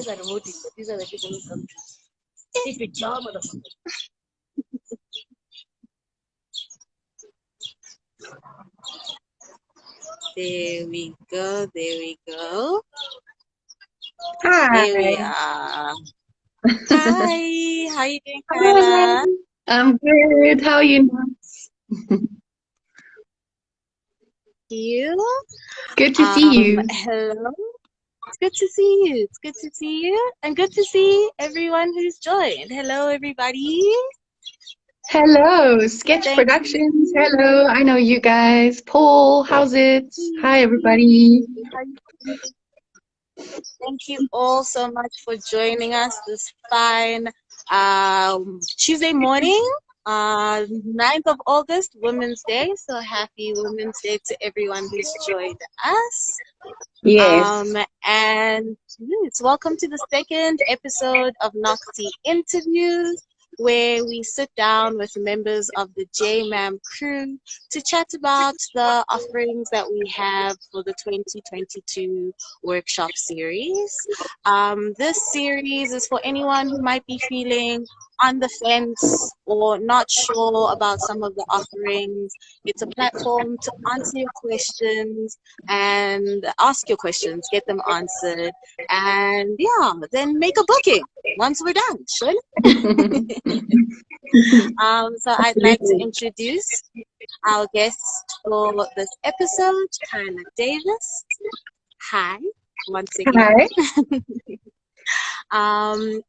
are the motives. These are the people who come to stupid job, motherfucker. There we go. There we go. Hi. Here we are. Hi. How you doing, Kyla? I'm good. How are you? You? Good to see you. Hello. It's good to see you. It's good to see you. And good to see everyone who's joined. Hello, everybody. Hello, Sketch Thank Productions. you. Hello, I know you guys. Paul, how's it? Hi, everybody. Thank you all so much for joining us this fine Tuesday morning, 9th of August, Women's Day. So happy Women's Day to everyone who's joined us. Yes. And yes, welcome to the second episode of Noxi Interviews, where we sit down with members of the JMAM crew to chat about the offerings that we have for the 2022 workshop series. This series is for anyone who might be feeling on the fence or not sure about some of the offerings. It's a platform to answer your questions and ask your questions, get them answered, and yeah, then make a booking once we're done, sure? So I'd like to introduce our guest for this episode, Kyla Davis. Hi, once again. Hi.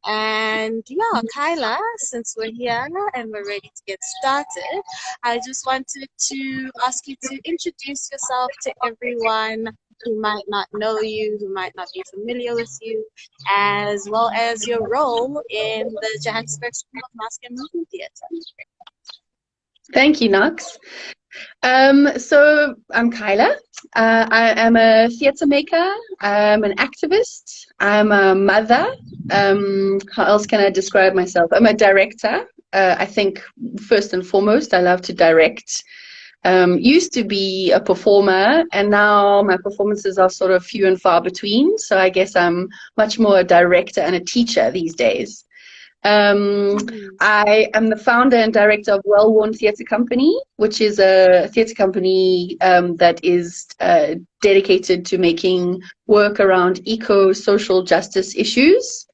And yeah, Kyla, since we're here and we're ready to get started, I just wanted to ask you to introduce yourself to everyone who might not know you, who might not be familiar with you, as well as your role in the Johannesburg School of Mask and Movement Theatre. Thank you, Nox. So I'm Kyla. I am a theatre maker. I'm an activist. I'm a mother. How else can I describe myself? I'm a director. I think first and foremost, I love to direct. Used to be a performer, and now my performances are sort of few and far between. So I guess I'm much more a director and a teacher these days. I am the founder and director of Well Worn Theatre Company, which is a theatre company that is dedicated to making work around eco-social justice issues.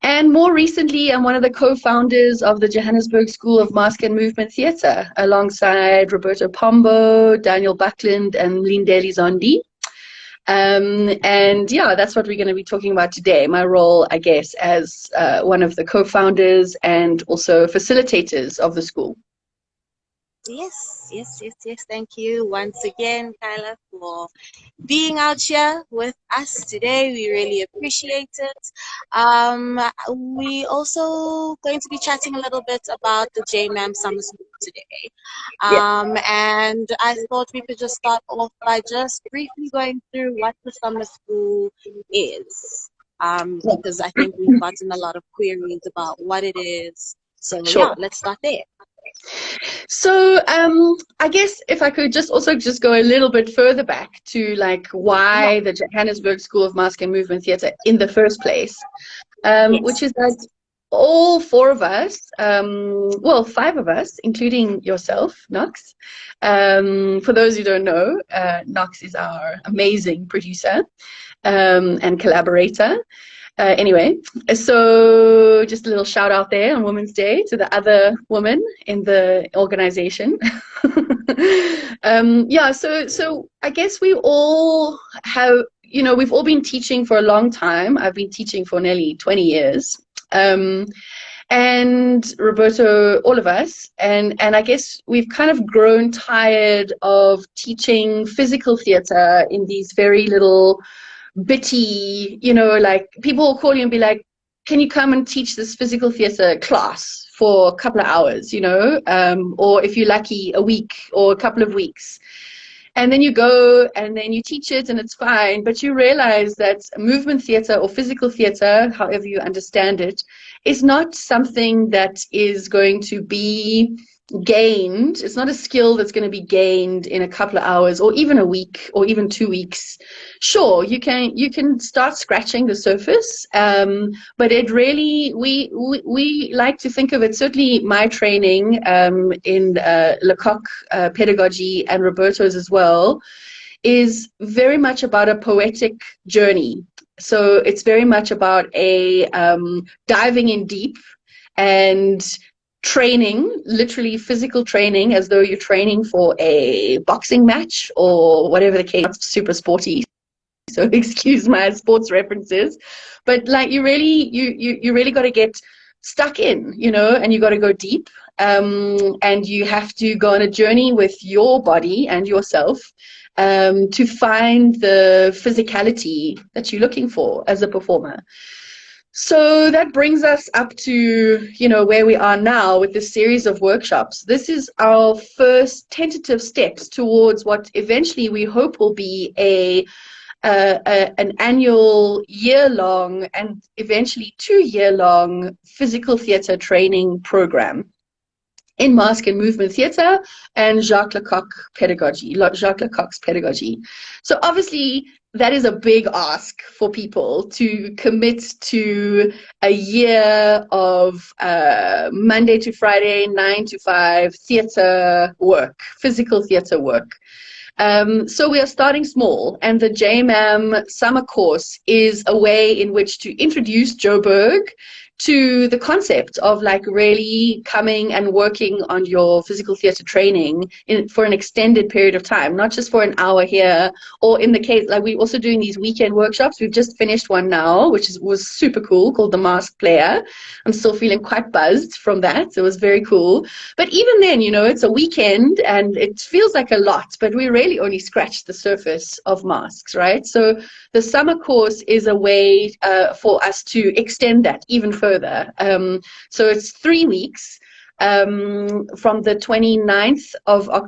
And more recently, I'm one of the co-founders of the Johannesburg School of Mask and Movement Theatre, alongside Roberto Pombo, Daniel Buckland, and Lindeli Zondi. And yeah, that's what we're going to be talking about today. My role, I guess, as one of the co-founders and also facilitators of the school. Yes. Thank you once again, Kyla, for being out here with us today. We really appreciate it. We also going to be chatting a little bit about the JMAM Summer School today. And I thought we could just start off by just briefly going through what the summer school is. Because I think we've gotten a lot of queries about what it is. So yeah, let's start there. So I guess if I could just go a little bit further back to like why the Johannesburg School of Mask and Movement Theatre in the first place, which is that all four of us, well, five of us, including yourself, Nox. For those who don't know, Nox is our amazing producer and collaborator. Anyway, so just a little shout out there on Women's Day to the other women in the organization. So I guess we all have, we've all been teaching for a long time. I've been teaching for nearly 20 years. And Roberto, all of us, and I guess we've kind of grown tired of teaching physical theater in these very little bitty, like people will call you and be like, can you come and teach this physical theater class for a couple of hours, or if you're lucky, a week or a couple of weeks. And then you go and then you teach it and it's fine, but you realize that movement theater or physical theater, however you understand it, is not something that is going to be gained. It's not a skill that's going to be gained in a couple of hours or even a week or even 2 weeks. Sure, you can start scratching the surface, but it really we like to think of it. Certainly, my training in Lecoq pedagogy and Roberto's as well is very much about a poetic journey. So it's very much about a diving in deep and training, literally physical training, as though you're training for a boxing match or whatever the case. Not super sporty, so excuse my sports references, but like you really got to get stuck in, and you got to go deep, and you have to go on a journey with your body and yourself, to find the physicality that you're looking for as a performer. So that brings us up to, where we are now with this series of workshops. This is our first tentative steps towards what eventually we hope will be an annual, year-long, and eventually 2-year-long physical theatre training program in mask and movement theatre and Jacques Lecoq's pedagogy. So obviously that is a big ask for people to commit to a year of Monday to Friday, 9 to 5 theatre work, physical theatre work. So we are starting small, and the JMAM summer course is a way in which to introduce Joburg to the concept of like really coming and working on your physical theatre training for an extended period of time, not just for an hour here, or in the case, like we're also doing these weekend workshops. We've just finished one now, which was super cool, called The Masked Player. I'm still feeling quite buzzed from that. So it was very cool. But even then, it's a weekend and it feels like a lot, but we really only scratched the surface of masks, right? So the summer course is a way for us to extend that even further. So it's 3 weeks, from the 29th of I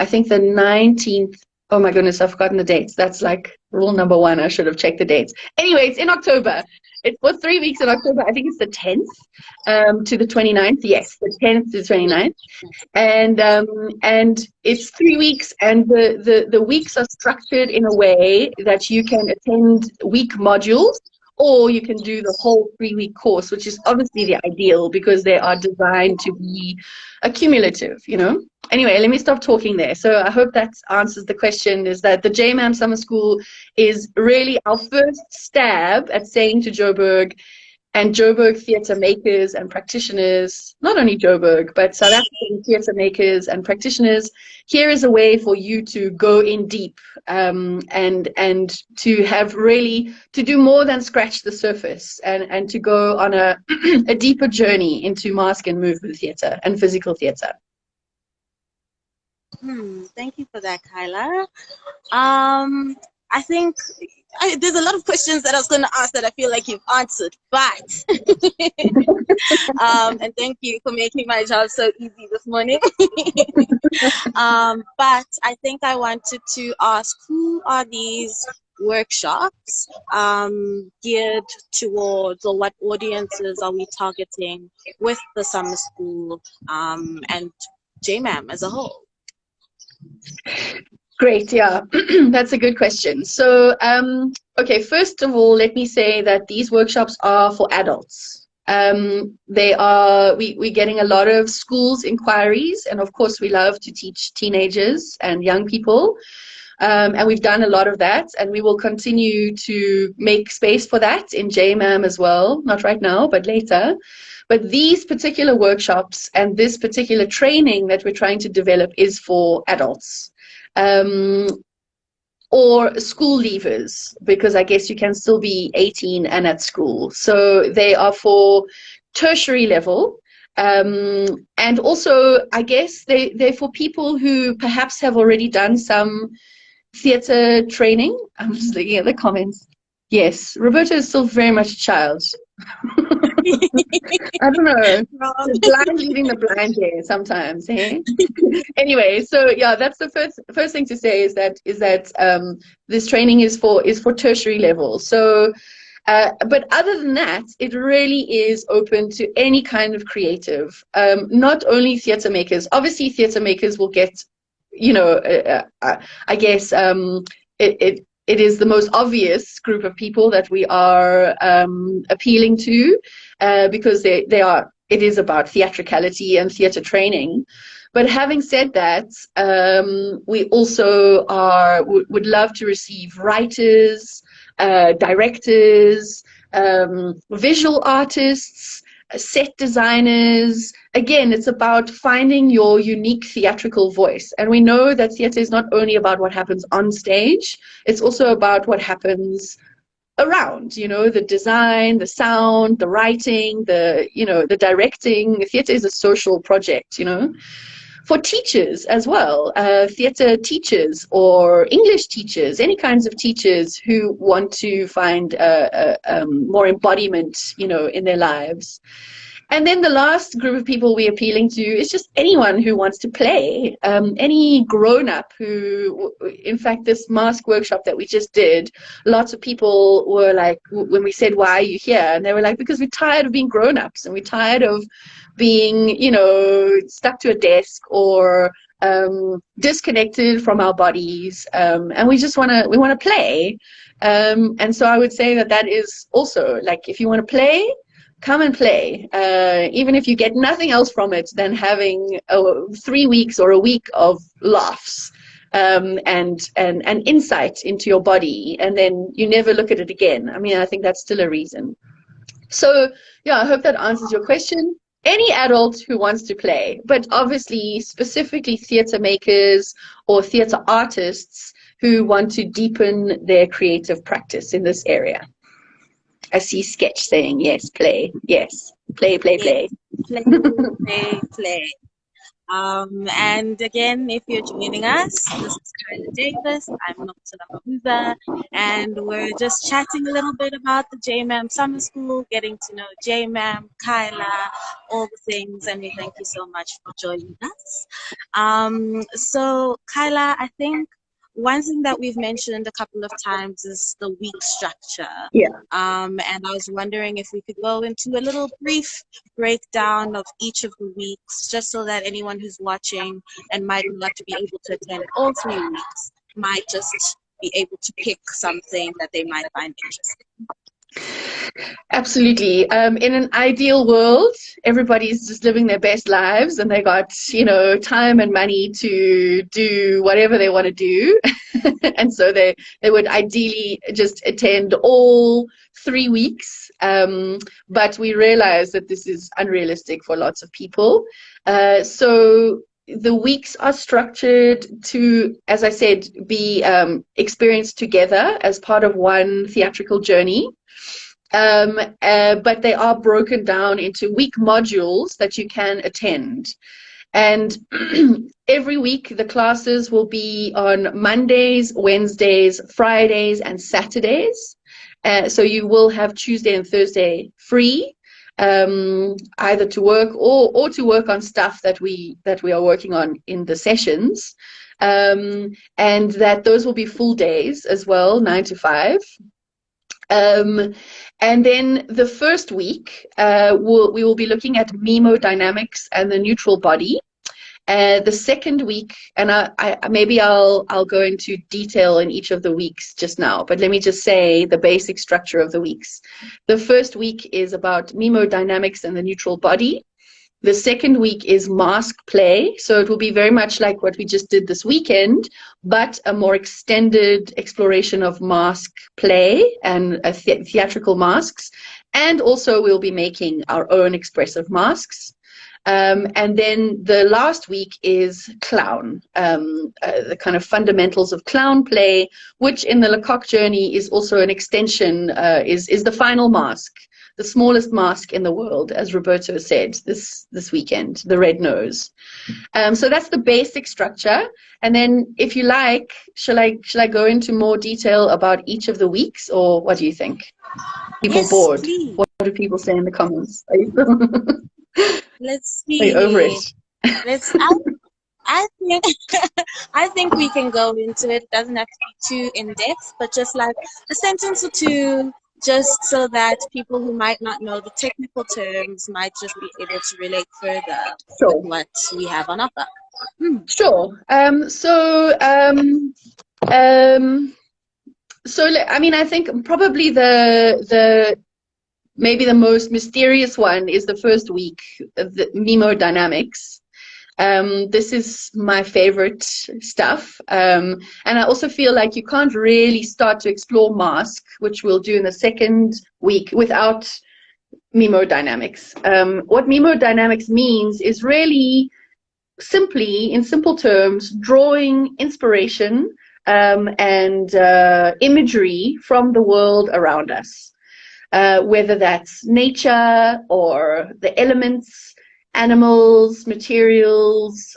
think the 19th. Oh my goodness, I've forgotten the dates. That's like rule number 1. I should have checked the dates. Anyway, it's in October. It was 3 weeks in October. I think it's the 10th to the 29th. Yes, the 10th to the 29th. And it's 3 weeks, and the weeks are structured in a way that you can attend week modules, or you can do the whole 3-week course, which is obviously the ideal because they are designed to be accumulative, Anyway, let me stop talking there. So I hope that answers the question, is that the JMAM Summer School is really our first stab at saying to Joburg and Joburg theatre makers and practitioners, not only Joburg, but South African theatre makers and practitioners, here is a way for you to go in deep, and to have really, to do more than scratch the surface, and to go on a deeper journey into mask and movement theatre and physical theatre. Thank you for that, Kyla. I think there's a lot of questions that I was going to ask that I feel like you've answered, but and thank you for making my job so easy this morning. But I think I wanted to ask, who are these workshops geared towards, or what audiences are we targeting with the summer school and JMAM as a whole? Great, yeah, that's a good question. So, okay, first of all, let me say that these workshops are for adults. We're getting a lot of schools inquiries, and of course we love to teach teenagers and young people, and we've done a lot of that, and we will continue to make space for that in JMAM as well, not right now, but later. But these particular workshops and this particular training that we're trying to develop is for adults. Or school leavers, because I guess you can still be 18 and at school. So they are for tertiary level. And also, I guess they're for people who perhaps have already done some theatre training. I'm just looking at the comments. Yes, Roberta is still very much a child. I don't know. The blind leading the blind there sometimes, eh? Anyway, so yeah, that's the first thing to say, is that this training is for tertiary level. So But other than that, it really is open to any kind of creative, not only theatre makers. Obviously, theatre makers will get, I guess it is the most obvious group of people that we are appealing to, because it is about theatricality and theatre training. But having said that, we also would love to receive writers, directors, visual artists, set designers. Again, it's about finding your unique theatrical voice. And we know that theatre is not only about what happens on stage, it's also about what happens around, the design, the sound, the writing, the directing. Theatre is a social project, for teachers as well, theatre teachers or English teachers, any kinds of teachers who want to find more embodiment, in their lives. And then the last group of people we're appealing to is just anyone who wants to play, any grown-up who, in fact, this mask workshop that we just did, lots of people were like, when we said, why are you here? And they were like, because we're tired of being grown-ups and we're tired of being, stuck to a desk or disconnected from our bodies, and we want to play. And so I would say that is also, like, if you want to play, come and play, even if you get nothing else from it than having 3 weeks or a week of laughs, and insight into your body, and then you never look at it again. I mean, I think that's still a reason. So yeah, I hope that answers your question. Any adult who wants to play, but obviously specifically theatre makers or theatre artists who want to deepen their creative practice in this area. I see Sketch saying, yes, play. Yes, play. Play. And again, if you're joining us, this is Kyla Davis. I'm Noxi Mabuza, and we're just chatting a little bit about the JMAM Summer School, getting to know JMAM, Kyla, all the things, and we thank you so much for joining us. So, Kyla, I think one thing that we've mentioned a couple of times is the week structure. Yeah. And I was wondering if we could go into a little brief breakdown of each of the weeks, just so that anyone who's watching and might not be able to attend all 3 weeks might just be able to pick something that they might find interesting. Absolutely. In an ideal world, everybody's just living their best lives and they got, time and money to do whatever they want to do. And so they would ideally just attend all 3 weeks. But we realize that this is unrealistic for lots of people. So the weeks are structured to, as I said, be experienced together as part of one theatrical journey. But they are broken down into week modules that you can attend. And every week the classes will be on Mondays, Wednesdays, Fridays, and Saturdays. So you will have Tuesday and Thursday free, either to work or to work on stuff that we are working on in the sessions. And that those will be full days as well, 9 to 5. And then the first week, we will be looking at hemodynamics and the neutral body. The second week, and I'll go into detail in each of the weeks just now, but let me just say the basic structure of the weeks. The first week is about hemodynamics and the neutral body. The second week is mask play, so it will be very much like what we just did this weekend, but a more extended exploration of mask play and theatrical masks. And also we'll be making our own expressive masks. And then the last week is clown, the kind of fundamentals of clown play, which in the Lecoq journey is also an extension, is the final mask. The smallest mask in the world, as Roberto said this weekend, the red nose. So that's the basic structure. And then, if you like, shall I go into more detail about each of the weeks, or what do you think? People yes, bored? Please. What do people say in the comments? Let's see. Are you over it? I think we can go into it. Doesn't have to be too in depth, but just like a sentence or two just so that people who might not know the technical terms might just be able to relate further with Sure. what we have on offer. Hmm. Sure. I mean, I think probably maybe the most mysterious one is the first week of the hemodynamics. This is my favorite stuff. And I also feel like you can't really start to explore mask, which we'll do in the second week, without hemodynamics. What hemodynamics means is really simply, in simple terms, drawing inspiration and imagery from the world around us. Whether that's nature or the elements, animals, materials,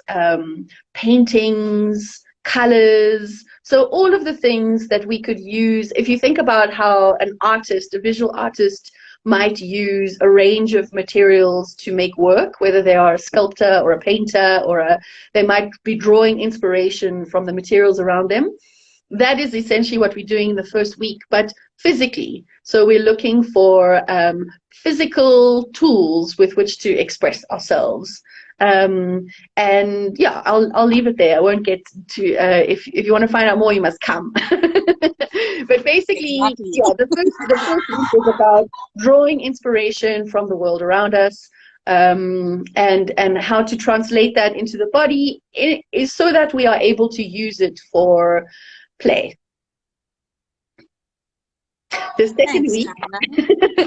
paintings, colors. So all of the things that we could use. If you think about how an artist, a visual artist, might use a range of materials to make work, whether they are a sculptor or a painter, they might be drawing inspiration from the materials around them. That is essentially what we're doing in the first week, but physically. So we're looking for physical tools with which to express ourselves. And yeah, I'll leave it there. I won't get to, if you want to find out more, you must come. But basically, Exactly. yeah, the first week is about drawing inspiration from the world around us, and how to translate that into the body is so that we are able to use it for play. The second Thanks, week, Kyla.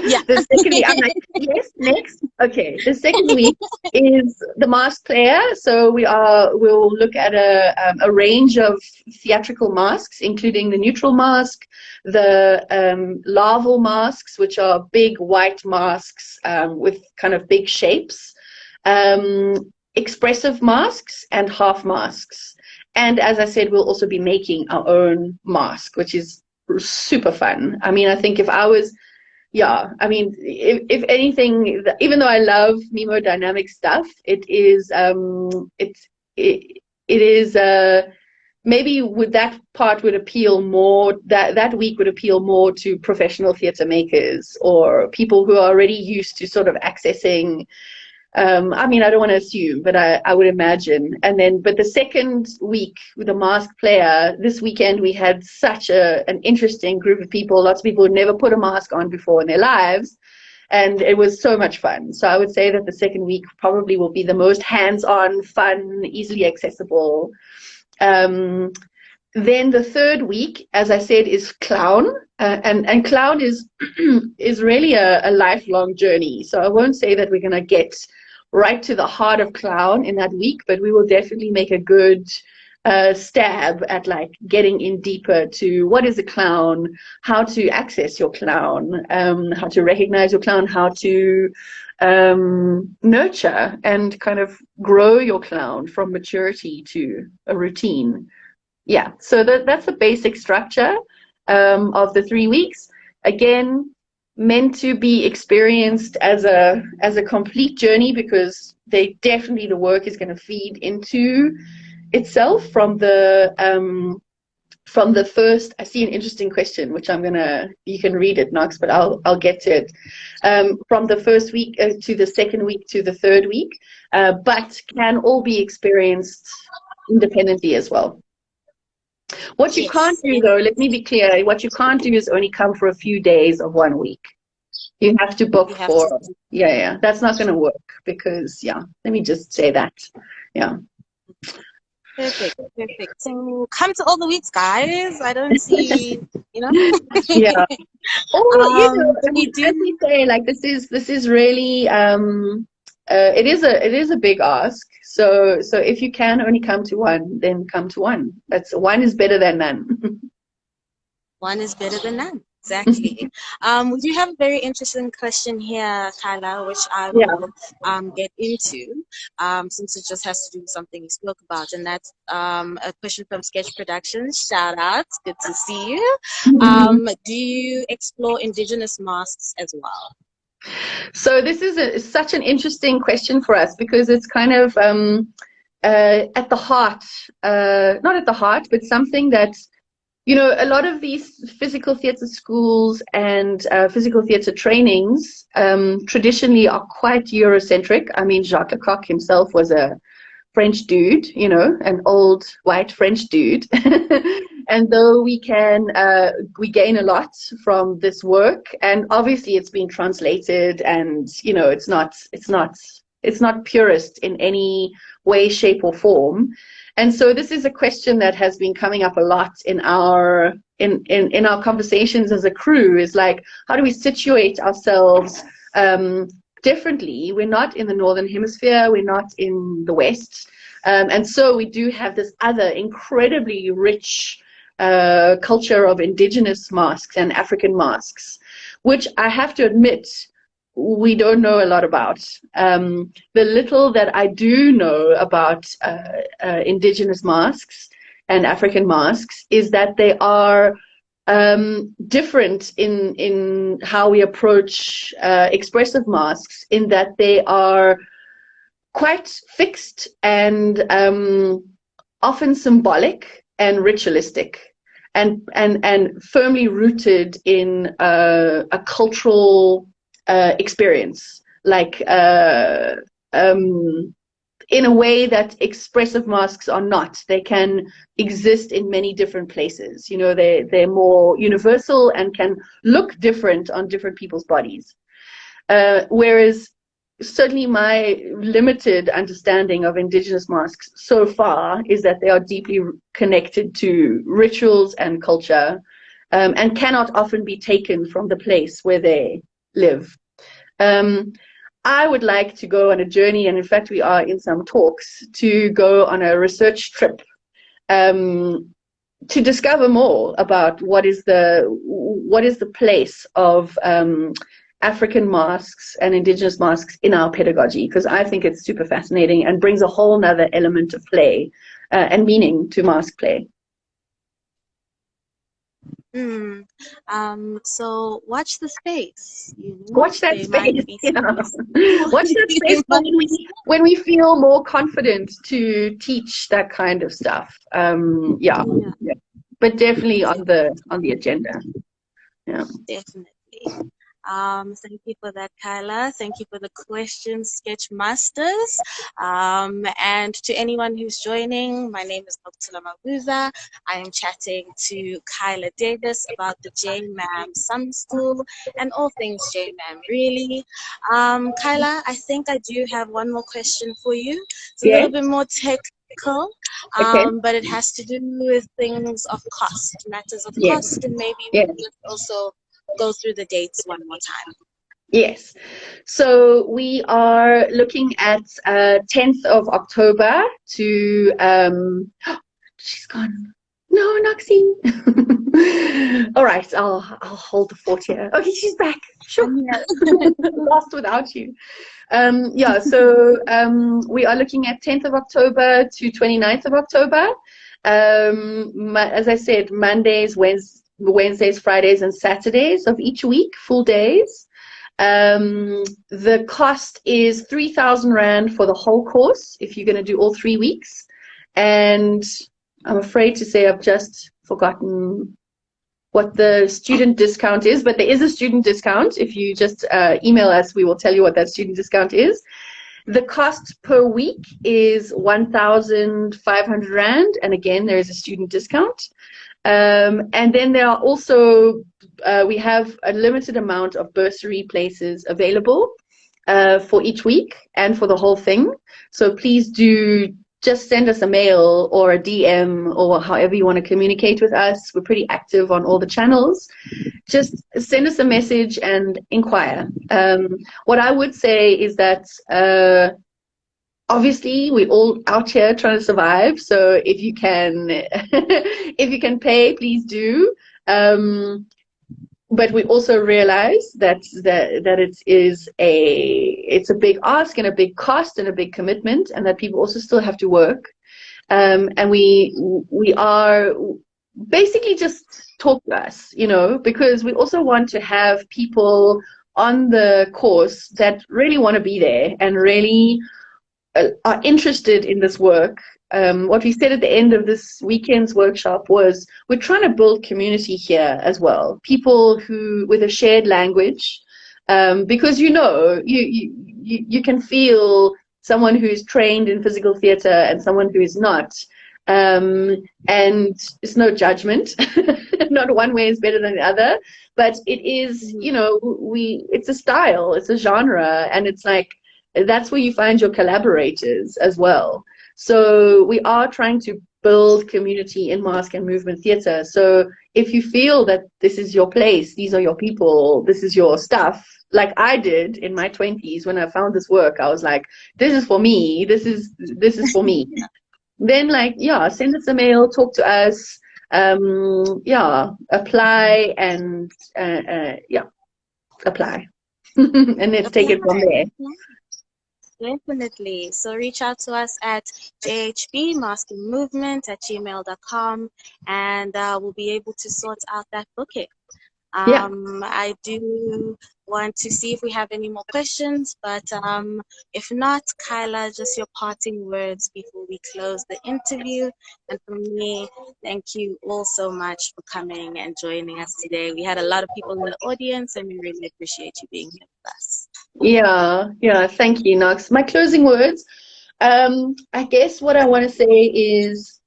Yeah. the second week, I'm like, yes, next. Okay, the second week is the mask player. So we'll look at a range of theatrical masks, including the neutral mask, the larval masks, which are big white masks with kind of big shapes, expressive masks, and half masks. And as I said, we'll also be making our own mask, which is super fun. I mean, I think if anything, even though I love hemodynamic stuff, it is maybe that part would appeal more, that week would appeal more to professional theatre makers or people who are already used to sort of accessing. I mean, I don't want to assume, but I would imagine. But the second week with the mask player, this weekend we had such an interesting group of people. Lots of people who never put a mask on before in their lives, and it was so much fun. So I would say that the second week probably will be the most hands-on, fun, easily accessible. Then the third week, as I said, is clown, and clown is is really a lifelong journey. So I won't say that we're going to get right to the heart of clown in that week, but we will definitely make a good stab at like getting in deeper to what is a clown, how to access your clown, how to recognize your clown, how to nurture and kind of grow your clown from maturity to a routine. Yeah, so that's the basic structure of the 3 weeks. Again, meant to be experienced as a complete journey, because the work is going to feed into itself from the first. I see an interesting question, which you can read it, Nox, but I'll get to it. From the first week to the second week to the third week, but can all be experienced independently as well. What you can't do, though, let me be clear, what you can't do is only come for a few days of 1 week. You have to book yeah, that's not going to work because, yeah, let me just say that, yeah. Perfect. So come to all the weeks, guys. I don't see, Yeah. Let me say, like, this is really, it is a big ask. So if you can only come to one, then come to one. One is better than none. One is better than none. Exactly. We do have a very interesting question here, Kyla, which I will get into, since it just has to do with something you spoke about, and that's a question from Sketch Productions. Shout out, good to see you. Do you explore indigenous masks as well? So this is such an interesting question for us, because it's kind of at the heart, not at the heart, but something that you know, a lot of these physical theatre schools and physical theatre trainings traditionally are quite Eurocentric. I mean, Jacques Lecoq himself was a French dude, you know, an old white French dude. And though we gain a lot from this work, and obviously it's been translated, and you know, it's not purist in any way, shape, or form. And so this is a question that has been coming up a lot in our conversations as a crew, is like, how do we situate ourselves differently? We're not in the Northern Hemisphere, we're not in the West. And so we do have this other incredibly rich culture of indigenous masks and African masks, which I have to admit, we don't know a lot about. The little that I do know about indigenous masks and African masks is that they are different in how we approach expressive masks, in that they are quite fixed and often symbolic and ritualistic, and firmly rooted in a cultural experience, like in a way that expressive masks are not. They can exist in many different places. You know, they're more universal and can look different on different people's bodies. Whereas certainly my limited understanding of indigenous masks so far is that they are deeply connected to rituals and culture, and cannot often be taken from the place where they live. I would like to go on a journey, and in fact we are in some talks to go on a research trip to discover more about what is the place of African masks and indigenous masks in our pedagogy, because I think it's super fascinating and brings a whole nother element of play and meaning to mask play. So watch the space. You know? Watch that space. Yeah. Watch that space when we feel more confident to teach that kind of stuff. Yeah. But definitely on the agenda. Yeah. Definitely. Thank you for that, Kyla. Thank you for the questions, Sketch Masters. And to anyone who's joining, my name is Noxi Mabuza. I am chatting to Kyla Davis about the JMAM Summer School and all things JMAM, really. Kyla, I think I do have one more question for you. It's a little bit more technical, but it has to do with things of cost, matters of cost, and maybe we could also go through the dates one more time. Yes. So we are looking at 10th of October to she's gone. No, Noxi. All right, I'll hold the fort here. Okay, she's back. Sure. Lost without you. So we are looking at 10th of October to 29th of October. As I said, Mondays, Wednesdays, Fridays, and Saturdays of each week, full days. The cost is 3,000 Rand for the whole course if you're going to do all 3 weeks. And I'm afraid to say I've just forgotten what the student discount is, but there is a student discount. If you just email us, we will tell you what that student discount is. The cost per week is 1,500 Rand, and again, there is a student discount. And then there are also, we have a limited amount of bursary places available for each week and for the whole thing. So please do just send us a mail or a DM or however you want to communicate with us. We're pretty active on all the channels. Just send us a message and inquire. What I would say is that obviously we're all out here trying to survive. So if you can, if you can pay, please do. But we also realize that it's a big ask and a big cost and a big commitment, and that people also still have to work. And we are basically just talk to us, you know, because we also want to have people on the course that really want to be there and really are interested in this work what we said at the end of this weekend's workshop was we're trying to build community here as well. People who with a shared language, because you can feel someone who's trained in physical theater and someone who is not. And it's no judgment. Not one way is better than the other, but it is, it's a style, it's a genre, and it's like that's where you find your collaborators as well. So we are trying to build community in mask and movement theater. So if you feel that this is your place, these are your people, this is your stuff, like I did in my 20s when I found this work, I was like, this is for me, this is for me. Then send us a mail, talk to us, apply and apply. And let's take it from there. Definitely. So reach out to us at jhbmaskandmovement@gmail.com, and we'll be able to sort out that booking. I do want to see if we have any more questions, but if not, Kyla, just your parting words before we close the interview. And from me, thank you all so much for coming and joining us today. We had a lot of people in the audience, and we really appreciate you being here with us. Yeah, thank you, Nox. My closing words, I guess what I want to say is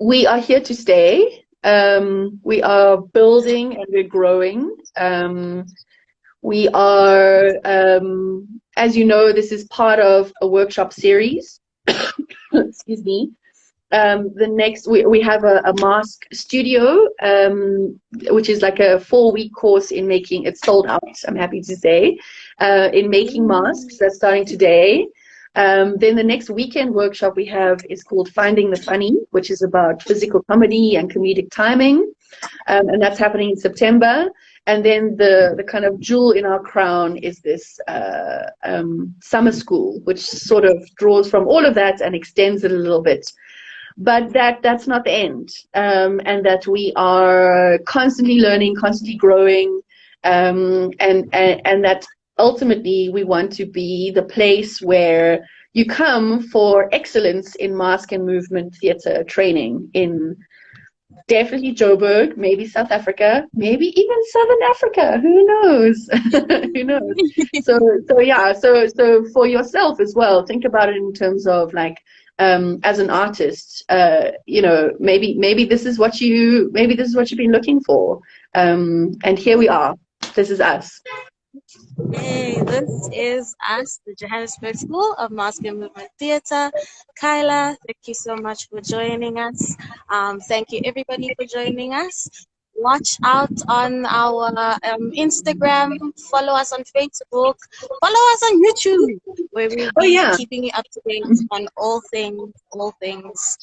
we are here to stay. We are building and we're growing. We are, as you know, this is part of a workshop series. Excuse me. The next, we have a mask studio, which is like a 4-week course in making, it's sold out, I'm happy to say, in making masks. That's starting today. Then the next weekend workshop we have is called Finding the Funny, which is about physical comedy and comedic timing. And that's happening in September. And then the kind of jewel in our crown is this summer school, which sort of draws from all of that and extends it a little bit. But that's not the end, and that we are constantly learning, constantly growing, and that ultimately we want to be the place where you come for excellence in mask and movement theater training in definitely Joburg, maybe South Africa, maybe even Southern Africa. Who knows? Who knows? So for yourself as well, think about it in terms of like, as an artist, maybe this is what you've been looking for, and here we are. This is us. Hey, this is us, the Johannesburg School of Mask and Movement Theatre. Kyla, thank you so much for joining us. Thank you everybody for joining us. Watch out on our Instagram, follow us on Facebook, follow us on YouTube, where we'll be keeping you up to date on all things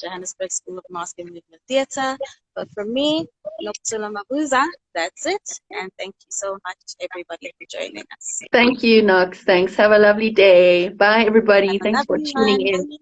Johannesburg School of Mask and Movement Theatre. But from me, Noxi Mabuza, that's it. And thank you so much, everybody, for joining us. Thank you, Nox. Thanks. Have a lovely day. Bye, everybody. Thanks for tuning in.